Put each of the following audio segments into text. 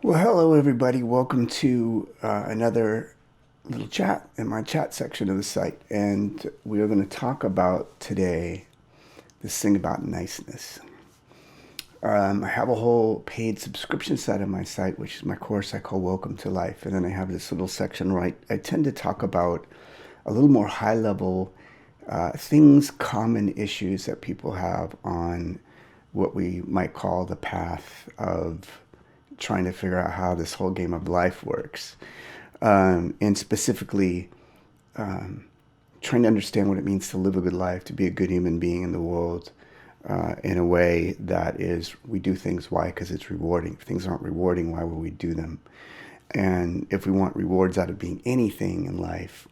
Well, hello everybody. Welcome to another little chat in my chat section of the site. And we are going to talk about today this thing about niceness. I have a whole paid subscription site on my site, which is my course I call Welcome to Life. And then I have this little section where I tend to talk about a little more high level things, common issues that people have on what we might call the path of trying to figure out how this whole game of life works. And specifically, trying to understand what it means to live a good life, to be a good human being in the world in a way that is, we do things, why? Because it's rewarding. If things aren't rewarding, why would we do them? And if we want rewards out of being anything in life,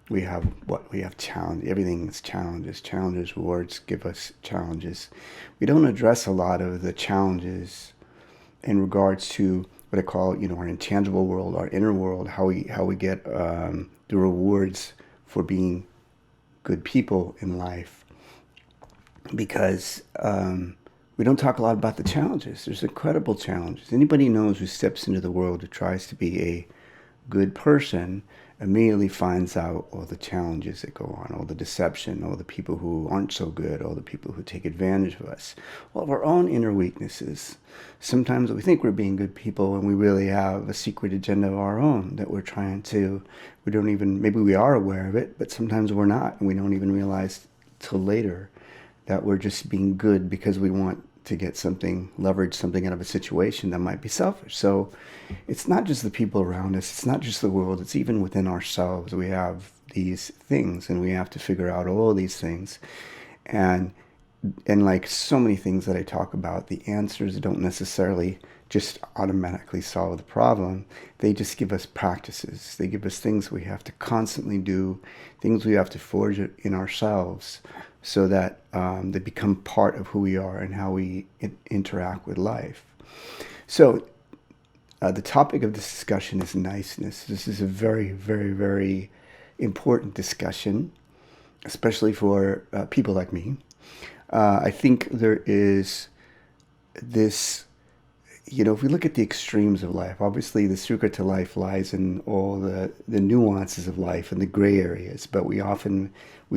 we have what? We have challenge. Everything is challenges. Challenges, rewards give us challenges. We don't address a lot of the challenges in regards to what I call, our intangible world, our inner world, how we get the rewards for being good people in life, because we don't talk a lot about the challenges. There's incredible challenges. Anybody knows who steps into the world who tries to be a good person immediately finds out all the challenges that go on, all the deception, all the people who aren't so good, all the people who take advantage of us, all of our own inner weaknesses. Sometimes we think we're being good people and we really have a secret agenda of our own that we're trying to, we don't even, maybe we are aware of it, but sometimes we're not, and we don't even realize till later that we're just being good because we want to get something, leverage something out of a situation that might be selfish. So it's not just the people around us, it's not just the world, it's even within ourselves. We have these things and we have to figure out all these things. And like so many things that I talk about, the answers don't necessarily just automatically solve the problem. They just give us practices. They give us things we have to constantly do, things we have to forge in ourselves so that they become part of who we are and how we interact with life. So the topic of this discussion is niceness. This is a very, very, very important discussion, especially for people like me. I think there is this, if we look at the extremes of life, obviously the secret to life lies in all the nuances of life and the gray areas. But we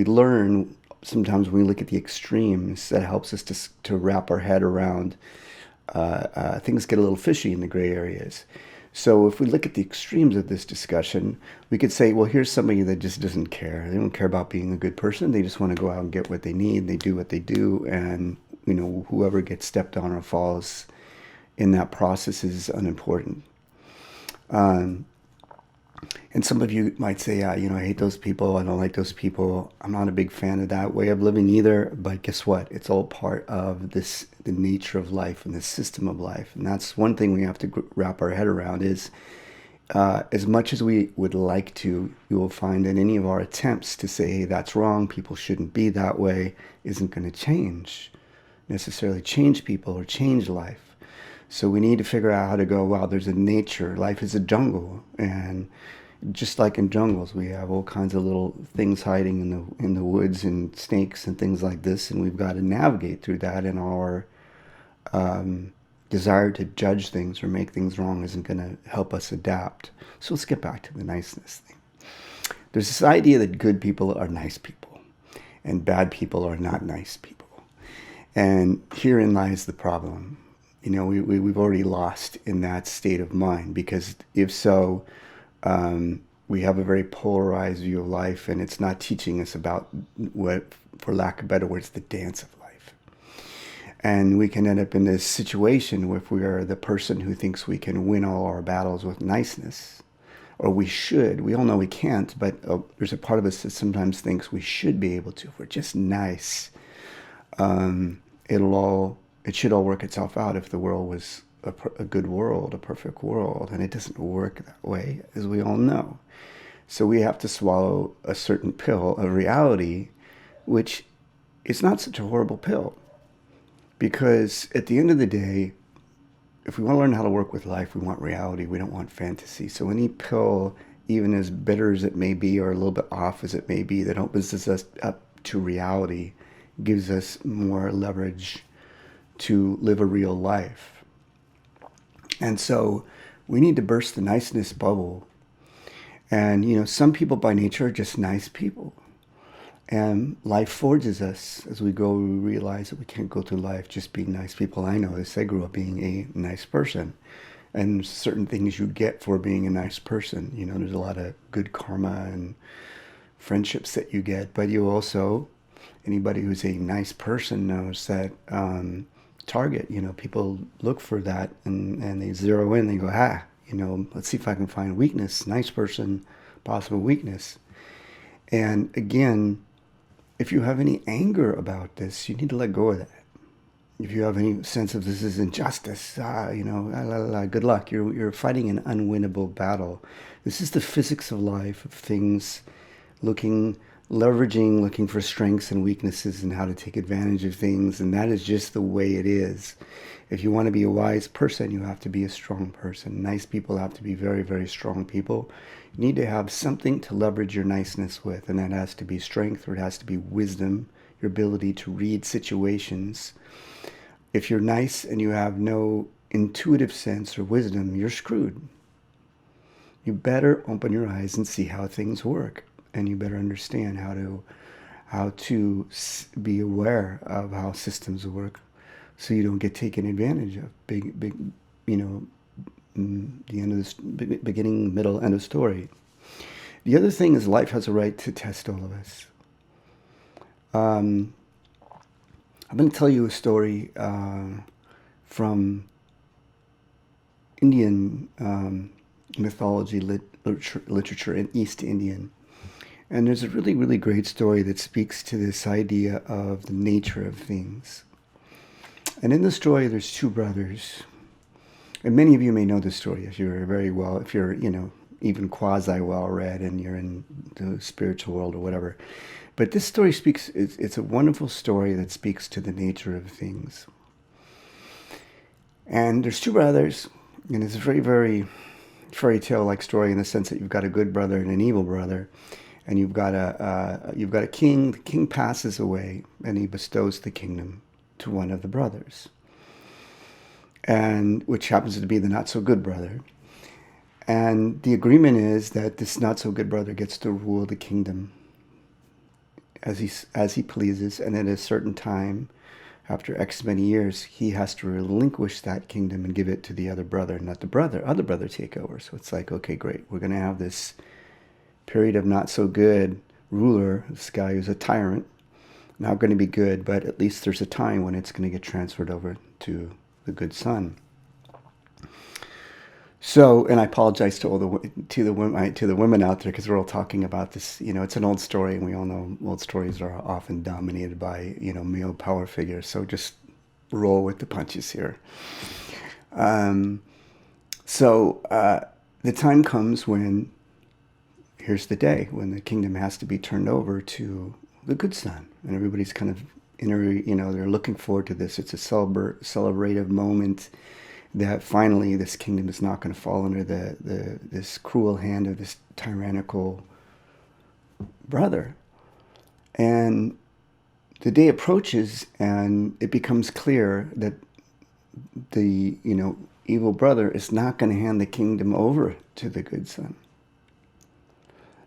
learn sometimes when we look at the extremes, that helps us to wrap our head around things get a little fishy in the gray areas. So if we look at the extremes of this discussion, we could say, well, here's somebody that just doesn't care. They don't care about being a good person. They just want to go out and get what they need. They do what they do. And, whoever gets stepped on or falls in that process is unimportant. And some of you might say, yeah, I hate those people. I don't like those people. I'm not a big fan of that way of living either. But guess what? It's all part of the nature of life and the system of life. And that's one thing we have to wrap our head around is as much as we would like to, you will find that any of our attempts to say, hey, that's wrong, people shouldn't be that way, isn't going to necessarily change people or change life. So we need to figure out how to go, wow, there's a nature. Life is a jungle. And just like in jungles, we have all kinds of little things hiding in the woods and snakes and things like this. And we've got to navigate through that. And our desire to judge things or make things wrong isn't going to help us adapt. So let's get back to the niceness thing. There's this idea that good people are nice people and bad people are not nice people. And herein lies the problem. We've already lost in that state of mind, because if so, we have a very polarized view of life, and it's not teaching us about what, for lack of better words, the dance of life. And we can end up in this situation where if we are the person who thinks we can win all our battles with niceness, or we should, we all know we can't, but there's a part of us that sometimes thinks we should be able to. If we're just nice, it should all work itself out if the world was a good world, a perfect world. And it doesn't work that way, as we all know. So we have to swallow a certain pill of reality, which is not such a horrible pill. Because at the end of the day, if we want to learn how to work with life, we want reality. We don't want fantasy. So any pill, even as bitter as it may be or a little bit off as it may be, that opens us up to reality, gives us more leverage to live a real life. And so We need to burst the niceness bubble. And, some people by nature are just nice people. And life forges us as we grow. We realize that we can't go through life just being nice people. I know this. I grew up being a nice person. And certain things you get for being a nice person. There's a lot of good karma and friendships that you get. But you also, anybody who's a nice person knows that target, people look for that and they zero in. They go, let's see if I can find weakness. Nice person, possible weakness. And again, if you have any anger about this, you need to let go of that. If you have any sense of this is injustice, good luck. You're fighting an unwinnable battle. This is the physics of life, of things looking for strengths and weaknesses and how to take advantage of things. And that is just the way it is. If you want to be a wise person, you have to be a strong person. Nice people have to be very, very strong people. You need to have something to leverage your niceness with, and that has to be strength, or it has to be wisdom, your ability to read situations. If you're nice and you have no intuitive sense or wisdom, you're screwed. You better open your eyes and see how things work, and you better understand how to be aware of how systems work, so you don't get taken advantage of. The end of this beginning, middle, end of story. The other thing is life has a right to test all of us. I'm going to tell you a story from Indian mythology literature in East Indian. And there's a really, really great story that speaks to this idea of the nature of things. And in the story, there's two brothers. And many of you may know this story if you're even quasi-well-read and you're in the spiritual world or whatever. But this story it's a wonderful story that speaks to the nature of things. And there's two brothers, and it's a very, very fairy tale-like story in the sense that you've got a good brother and an evil brother. And you've got a king. The king passes away, and he bestows the kingdom to one of the brothers, and which happens to be the not so good brother. And the agreement is that this not so good brother gets to rule the kingdom as he pleases, and at a certain time, after X many years, he has to relinquish that kingdom and give it to the other brother, and let the other brother take over. So it's like, okay, great, we're going to have this period of not so good ruler, this guy who's a tyrant, not going to be good, but at least there's a time when it's going to get transferred over to the good son. So, and I apologize to the women out there, because we're all talking about this. It's an old story, and we all know old stories are often dominated by male power figures. So just roll with the punches here. So the time comes when, here's the day when the kingdom has to be turned over to the good son, and everybody's kind of they're looking forward to this. It's a celebrative moment that finally this kingdom is not going to fall under this cruel hand of this tyrannical brother. And the day approaches, and it becomes clear that the evil brother is not going to hand the kingdom over to the good son.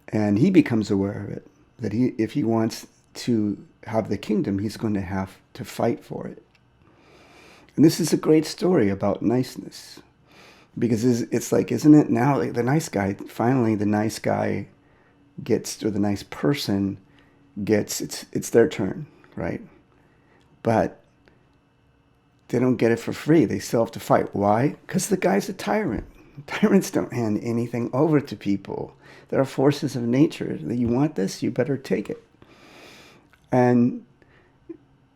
And he becomes aware of it, that if he wants to have the kingdom, he's going to have to fight for it. And this is a great story about niceness, because it's like, isn't it now, like the nice guy gets, or the nice person gets, it's their turn, right? But they don't get it for free. They still have to fight. Why? Because the guy's a tyrant. Tyrants don't hand anything over to people. There are forces of nature that you want this, you better take it. And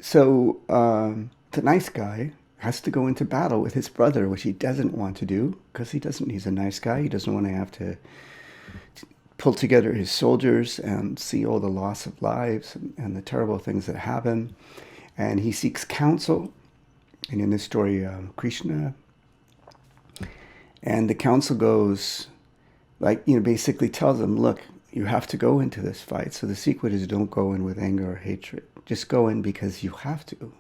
so the nice guy has to go into battle with his brother, which he doesn't want to do, because he's a nice guy. He doesn't want to have to pull together his soldiers and see all the loss of lives and the terrible things that happen. And he seeks counsel. And in this story, Krishna. And the counsel goes, basically tells him, look, you have to go into this fight. So the secret is, don't go in with anger or hatred. Just go in because you have to.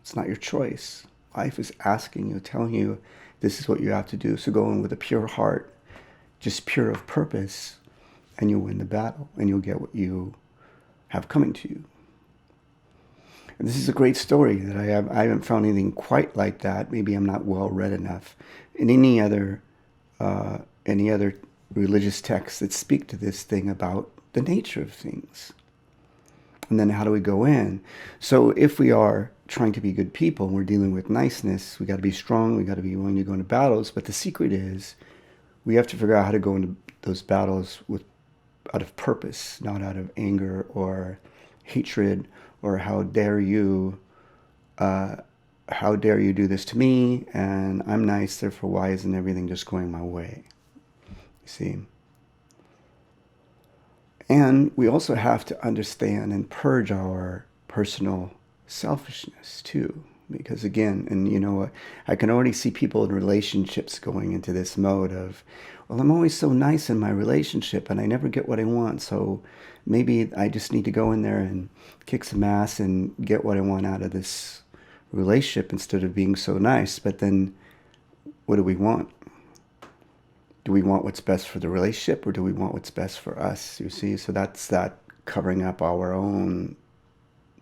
It's not your choice. Life is asking you, telling you, This is what you have to do. So go in with a pure heart, just pure of purpose, and you'll win the battle, and you'll get what you have coming to you. And this is a great story that I haven't found anything quite like that. Maybe I'm not well read enough in any other religious texts that speak to this thing about the nature of things. And then how do we go in? So if we are trying to be good people and we're dealing with niceness, we got to be strong, we got to be willing to go into battles. But the secret is we have to figure out how to go into those battles out of purpose, not out of anger or hatred or how dare you do this to me, and I'm nice, therefore why isn't everything just going my way? You see? And we also have to understand and purge our personal selfishness too. Because again, and I can already see people in relationships going into this mode of, well, I'm always so nice in my relationship and I never get what I want. So maybe I just need to go in there and kick some ass and get what I want out of this relationship instead of being so nice. But then what do we want? Do we want what's best for the relationship or do we want what's best for us? You see, so that's that covering up our own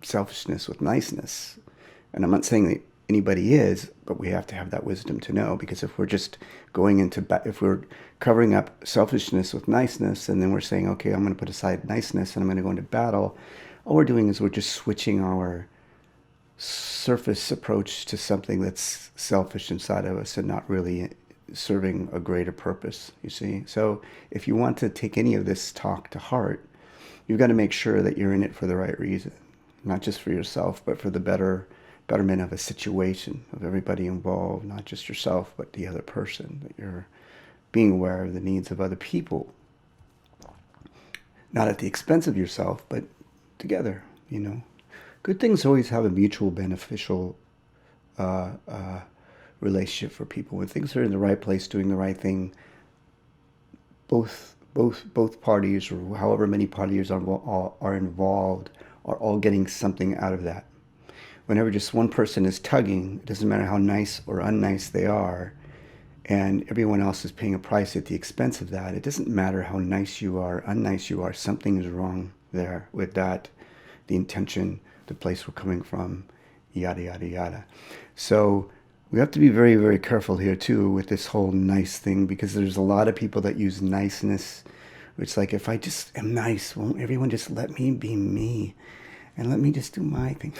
selfishness with niceness. And I'm not saying that anybody is, but we have to have that wisdom to know, because if we're just if we're covering up selfishness with niceness and then we're saying, okay, I'm going to put aside niceness and I'm going to go into battle, all we're doing is we're just switching our surface approach to something that's selfish inside of us and not really serving a greater purpose, you see. So if you want to take any of this talk to heart, you've got to make sure that you're in it for the right reason, not just for yourself, but for the betterment of a situation, of everybody involved, not just yourself, but the other person, that you're being aware of the needs of other people, not at the expense of yourself, but together, Good things always have a mutual beneficial relationship for people. When things are in the right place, doing the right thing, both parties, or however many parties are involved, are all getting something out of that. Whenever just one person is tugging, it doesn't matter how nice or unnice they are, and everyone else is paying a price at the expense of that, it doesn't matter how nice you are, unnice you are, something is wrong there with that, the intention, the place we're coming from, yada, yada, yada. So we have to be very, very careful here too with this whole nice thing, because there's a lot of people that use niceness. It's like, if I just am nice, won't everyone just let me be me and let me just do my thing?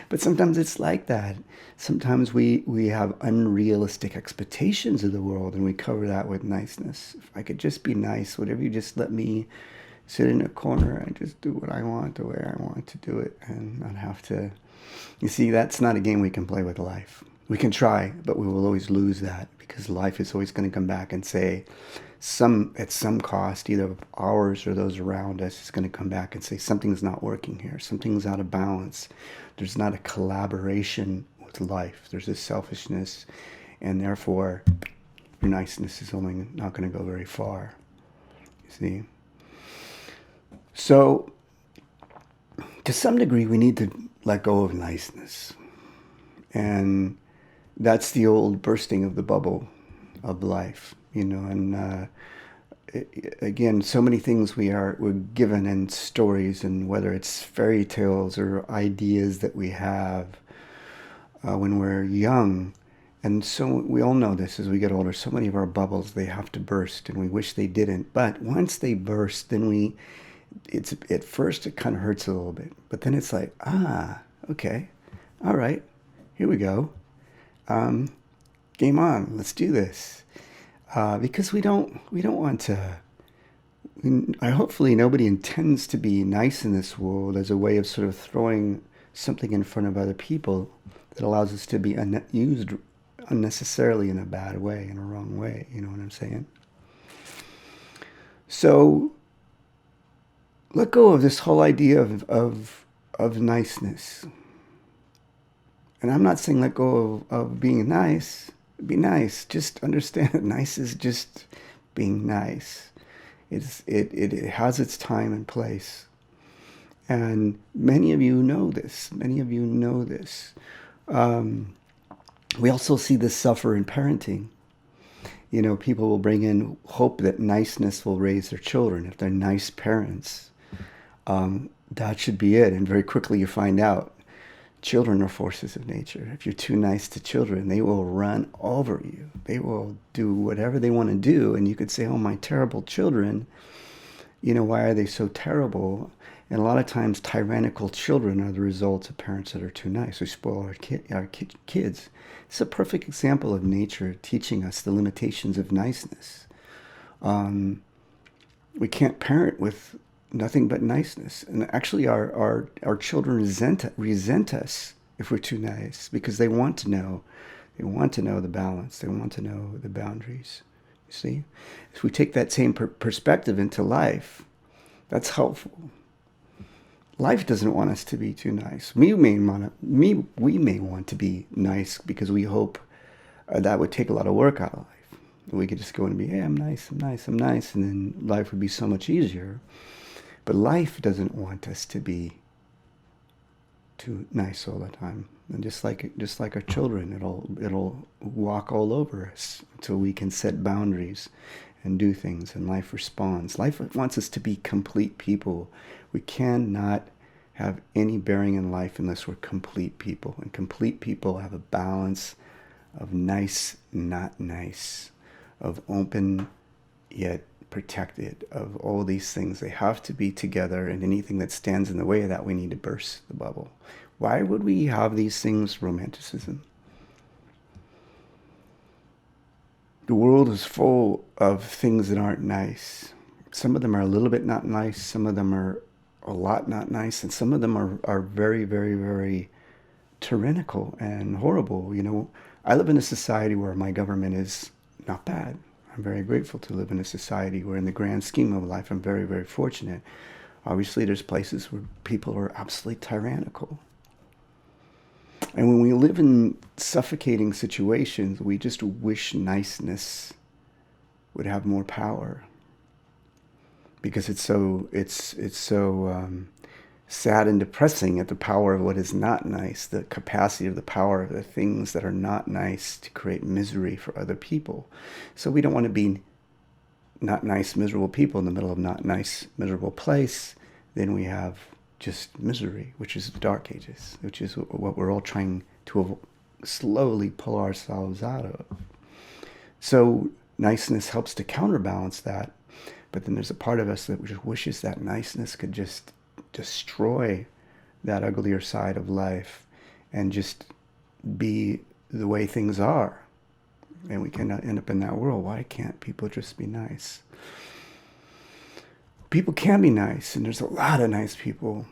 But sometimes it's like that. Sometimes we have unrealistic expectations of the world and we cover that with niceness. If I could just be nice, whatever, you just let me sit in a corner and just do what I want the way I want to do it and not have to. You see, that's not a game we can play with life. We can try, but we will always lose that, because life is always going to come back and say, at some cost, either ours or those around us, is going to come back and say, something's not working here. Something's out of balance. There's not a collaboration with life. There's this selfishness, and therefore your niceness is only not going to go very far. You see? So, to some degree, we need to let go of niceness. And that's the old bursting of the bubble of life, and again, so many things we're given in stories, and whether it's fairy tales or ideas that we have when we're young. And so we all know this as we get older, so many of our bubbles, they have to burst, and we wish they didn't. But once they burst, then at first it kind of hurts a little bit, but then it's like, okay, all right, here we go. Game on, let's do this. Because we don't want to, hopefully nobody intends to be nice in this world as a way of sort of throwing something in front of other people that allows us to be used unnecessarily in a bad way, in a wrong way, you know what I'm saying? So let go of this whole idea of niceness. And I'm not saying let go of being nice. Be nice. Just understand that nice is just being nice. It has its time and place. And many of you know this. We also see this suffer in parenting. You know, people will bring in hope that niceness will raise their children. If they're nice parents, that should be it. And very quickly you find out children are forces of nature. If you're too nice to children, they will run over you. They will do whatever they want to do. And you could say, oh, my terrible children, you know, why are they so terrible? And a lot of times tyrannical children are the results of parents that are too nice. We spoil our kids. It's a perfect example of nature teaching us the limitations of niceness. We can't parent with nothing but niceness. And actually our children resent us if we're too nice, because they want to know. They want to know the balance. They want to know the boundaries. You see? If we take that same perspective into life, that's helpful. Life doesn't want us to be too nice. We may want to be nice because we hope that would take a lot of work out of life. We could just go and be, hey, I'm nice, I'm nice, I'm nice, and then life would be so much easier. But life doesn't want us to be too nice all the time. And just like our children, it'll walk all over us until we can set boundaries and do things, and life responds. Life wants us to be complete people. We cannot have any bearing in life unless we're complete people. And complete people have a balance of nice, not nice, of open yet protected, of all these things. They have to be together, and anything that stands in the way of that, we need to burst the bubble. Why would we have these things? Romanticism. The world is full of things that aren't nice. Some of them are a little bit not nice. Some of them are a lot not nice. And some of them are very, very, very tyrannical and horrible. You know, I live in a society where my government is not bad. I'm very grateful to live in a society where, in the grand scheme of life, I'm very, very fortunate. Obviously, there's places where people are absolutely tyrannical. And when we live in suffocating situations, we just wish niceness would have more power, because it's so sad and depressing at the power of what is not nice, the capacity of the power of the things that are not nice to create misery for other people. So we don't want to be not nice, miserable people in the middle of not nice, miserable place. Then we have just misery, which is the dark ages, which is what we're all trying to slowly pull ourselves out of. So niceness helps to counterbalance that, but then there's a part of us that just wishes that niceness could just destroy that uglier side of life and just be the way things are. And we can end up in that world. Why can't people just be nice? People can be nice, and there's a lot of nice people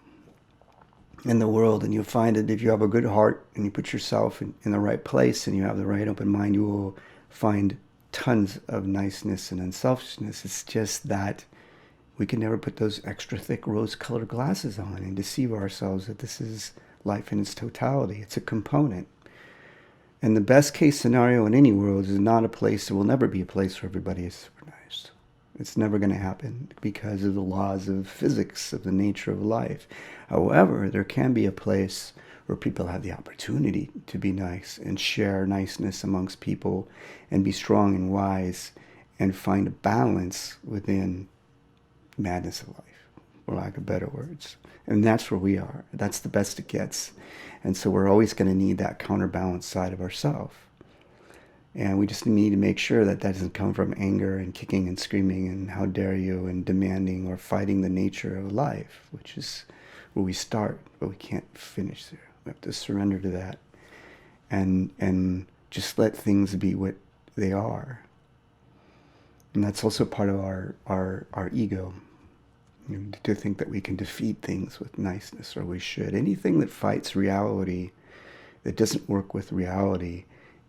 in the world, and you'll find that if you have a good heart and you put yourself in the right place and you have the right open mind, you will find tons of niceness and unselfishness. It's just that we can never put those extra thick rose-colored glasses on and deceive ourselves that this is life in its totality. It's a component. And the best case scenario in any world is not a place, there will never be a place where everybody is super nice. It's never going to happen because of the laws of physics, of the nature of life. However, there can be a place where people have the opportunity to be nice and share niceness amongst people and be strong and wise and find a balance within madness of life, for lack of better words. And that's where we are. That's the best it gets. And so we're always going to need that counterbalance side of ourselves. And we just need to make sure that that doesn't come from anger and kicking and screaming and how dare you and demanding or fighting the nature of life, which is where we start, but we can't finish there. We have to surrender to that and just let things be what they are. And that's also part of our ego, you know, to think that we can defeat things with niceness, or we should. Anything that fights reality, that doesn't work with reality,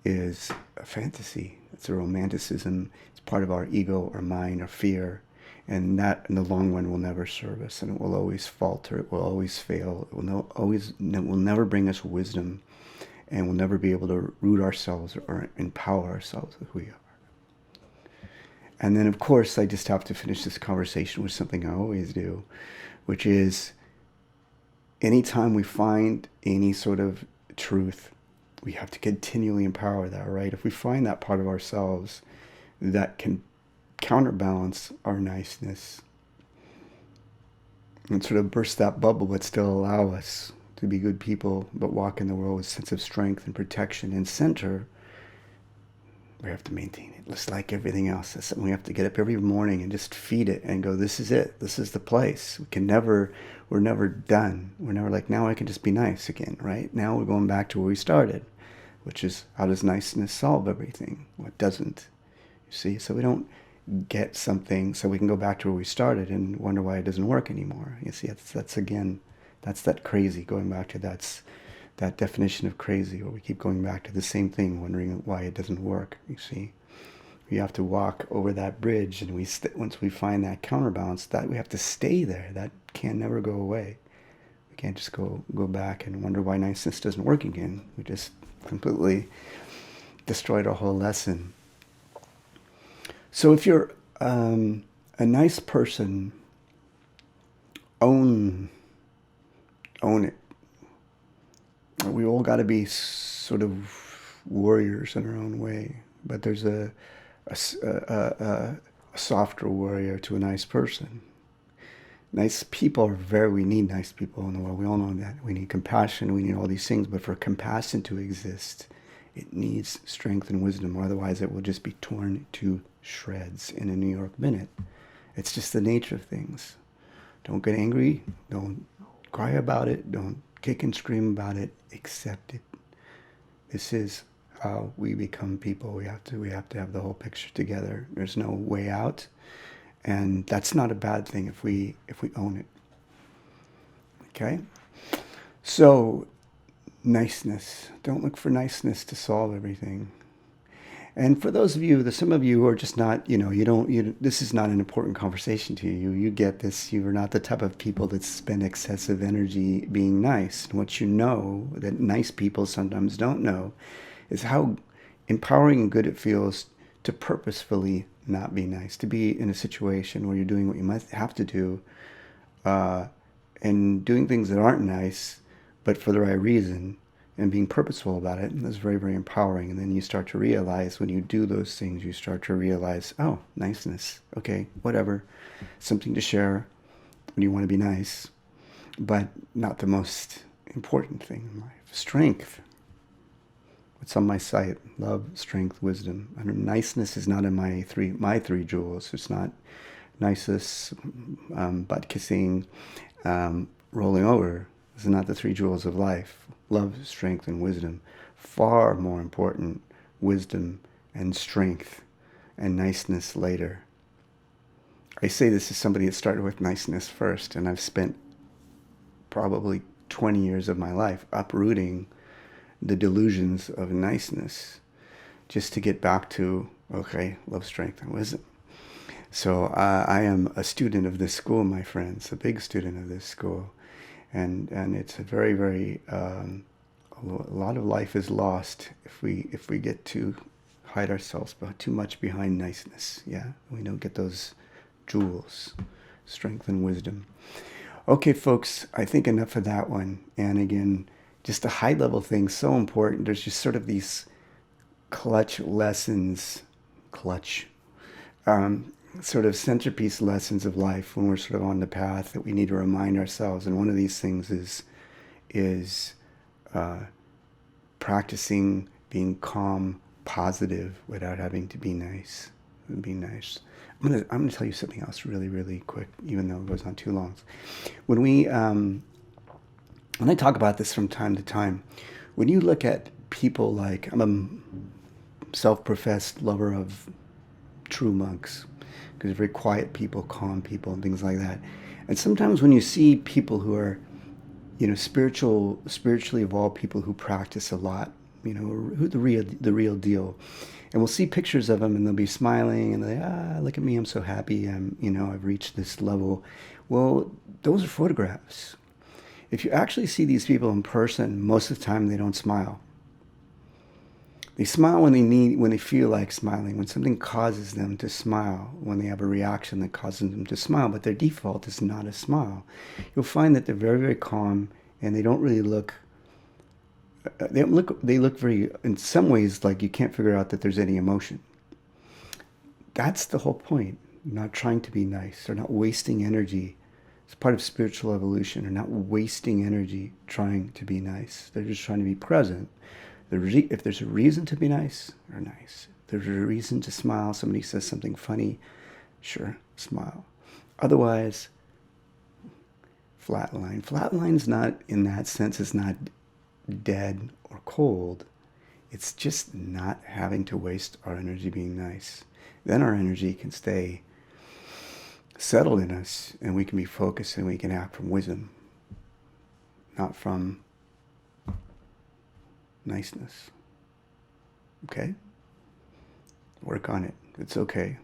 is a fantasy. It's a romanticism. It's part of our ego, our mind, our fear. And that, in the long run, will never serve us. And it will always falter. It will always fail. It will never bring us wisdom. And we'll never be able to root ourselves or empower ourselves with who we are. And then, of course, I just have to finish this conversation with something I always do, which is anytime we find any sort of truth we have to continually empower that, right? If we find that part of ourselves that can counterbalance our niceness and sort of burst that bubble, but still allow us to be good people, but walk in the world with a sense of strength and protection and center, we have to maintain it. Just like everything else, that's something we have to get up every morning and just feed it and go, this is it. This is the place. We're never done. We're never like, now I can just be nice again, right? Now we're going back to where we started, which is, how does niceness solve everything? What doesn't? You see? So we don't get something so we can go back to where we started and wonder why it doesn't work anymore. You see, that's again, that's that crazy, going back to that definition of crazy, where we keep going back to the same thing, wondering why it doesn't work. You see, we have to walk over that bridge, and once we find that counterbalance, that we have to stay there. That can never go away. We can't just go back and wonder why niceness doesn't work again. We just completely destroyed our whole lesson. So if you're a nice person, own it. We all got to be sort of warriors in our own way, but there's a softer warrior to a nice person. Nice people we need nice people in the world. We all know that. We need compassion, we need all these things, but for compassion to exist, it needs strength and wisdom, or otherwise it will just be torn to shreds in a New York minute. It's just the nature of things. Don't get angry, don't cry about it, don't kick and scream about it, accept it. This is how we become people. We have to have the whole picture together. There's no way out, and that's not a bad thing if we own it. Okay? So, niceness. Don't look for niceness to solve everything. And for those of you, some of you who are just not, this is not an important conversation to you. You get this. You're not the type of people that spend excessive energy being nice. And what you know that nice people sometimes don't know is how empowering and good it feels to purposefully not be nice, to be in a situation where you're doing what you must have to do, and doing things that aren't nice, but for the right reason, and being purposeful about it. And that's very, very empowering. And then you start to realize, when you do those things, you start to realize, oh, niceness. Okay, whatever. Something to share when you want to be nice, but not the most important thing in life. Strength. What's on my site? Love, strength, wisdom. And niceness is not in my three jewels. It's not nicest, butt kissing, rolling over. These are not the three jewels of life. Love, strength, and wisdom. Far more important, wisdom and strength and niceness later. I say this as somebody that started with niceness first, and I've spent probably 20 years of my life uprooting the delusions of niceness just to get back to, okay, love, strength, and wisdom. So I am a student of this school, my friends, a big student of this school. And it's a very, very, a lot of life is lost if we get to hide ourselves too much behind niceness. Yeah, we don't get those jewels, strength and wisdom. Okay, folks, I think enough of that one. And again, just a high level thing, so important. There's just sort of these clutch lessons, sort of centerpiece lessons of life when we're sort of on the path that we need to remind ourselves. And one of these things is practicing being calm, positive, without having to be nice. Be nice. I'm gonna tell you something else really, really quick, even though it goes on too long. When I talk about this from time to time, when you look at people like, I'm a self-professed lover of true monks, because very quiet people, calm people, and things like that. And sometimes when you see people who are, spiritually evolved people who practice a lot, who the real deal, and we'll see pictures of them, and they'll be smiling, and they, look at me, I'm so happy, I've reached this level. Well, those are photographs. If you actually see these people in person, most of the time they don't smile. They smile when they feel like smiling, when something causes them to smile, when they have a reaction that causes them to smile, but their default is not a smile. You'll find that they're very, very calm, and they don't really look They look very, in some ways, like you can't figure out that there's any emotion. That's the whole point. You're not trying to be nice. They're not wasting energy. It's part of spiritual evolution. They're not wasting energy trying to be nice. They're just trying to be present. If there's a reason to be nice, they're nice. If there's a reason to smile, somebody says something funny, sure, smile. Otherwise, flatline. Flatline's not, in that sense, it's not dead or cold. It's just not having to waste our energy being nice. Then our energy can stay settled in us and we can be focused and we can act from wisdom, not from niceness. Okay? Work on it. It's okay.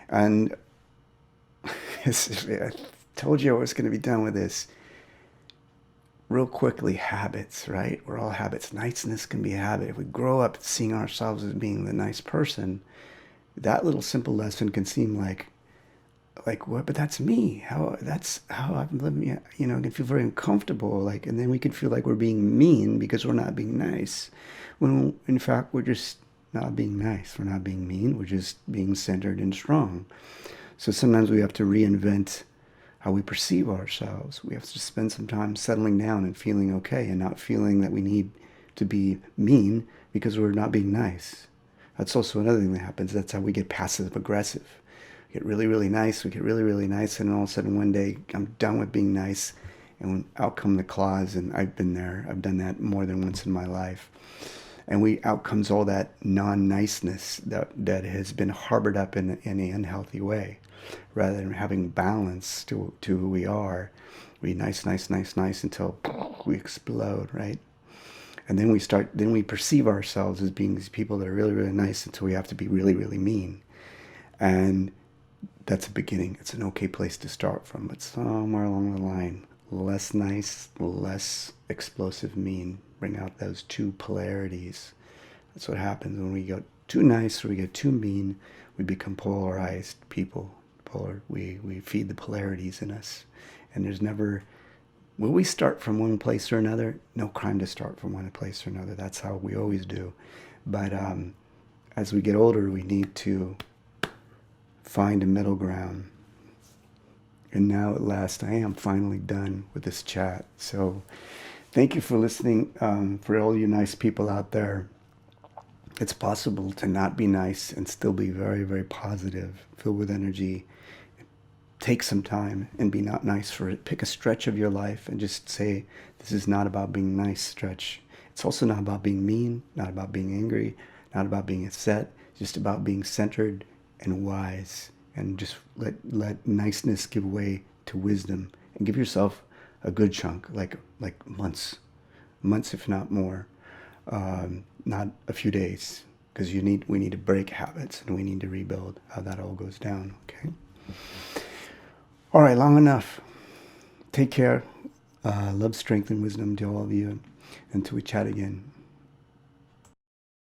And I told you I was going to be done with this. Real quickly, habits, right? We're all habits. Niceness can be a habit. If we grow up seeing ourselves as being the nice person, that little simple lesson can seem like what? But that's me. That's how I'm living. You know, it can feel very uncomfortable. Like, and then we can feel like we're being mean because we're not being nice. When in fact we're just not being nice. We're not being mean. We're just being centered and strong. So sometimes we have to reinvent how we perceive ourselves. We have to spend some time settling down and feeling okay and not feeling that we need to be mean because we're not being nice. That's also another thing that happens. That's how we get passive aggressive. We get really, really nice. We get really, really nice. And all of a sudden one day I'm done with being nice. And out come the claws. And I've been there. I've done that more than once in my life. And out comes all that non-niceness that has been harbored up in an unhealthy way. Rather than having balance to who we are, we nice, nice, nice, nice until we explode, right? And then we perceive ourselves as being these people that are really, really nice until we have to be really, really mean. And that's a beginning. It's an okay place to start from, but somewhere along the line, less nice, less explosive mean. Bring out those two polarities. That's what happens when we get too nice or we get too mean. We become polarized people. We feed the polarities in us. And there's never, will we start from one place or another? No crime to start from one place or another. That's how we always do. But as we get older, we need to find a middle ground. And now at last, I am finally done with this chat. So thank you for listening. For all you nice people out there, it's possible to not be nice and still be very, very positive, filled with energy. Take some time and be not nice for it. Pick a stretch of your life and just say, this is not about being nice stretch. It's also not about being mean, not about being angry, not about being upset, just about being centered and wise. And just let niceness give way to wisdom. And give yourself a good chunk, like months if not more. Not a few days, because we need to break habits and we need to rebuild how that all goes down. Okay. All right, long enough. Take care. Love, strength, and wisdom to all of you. Until we chat again.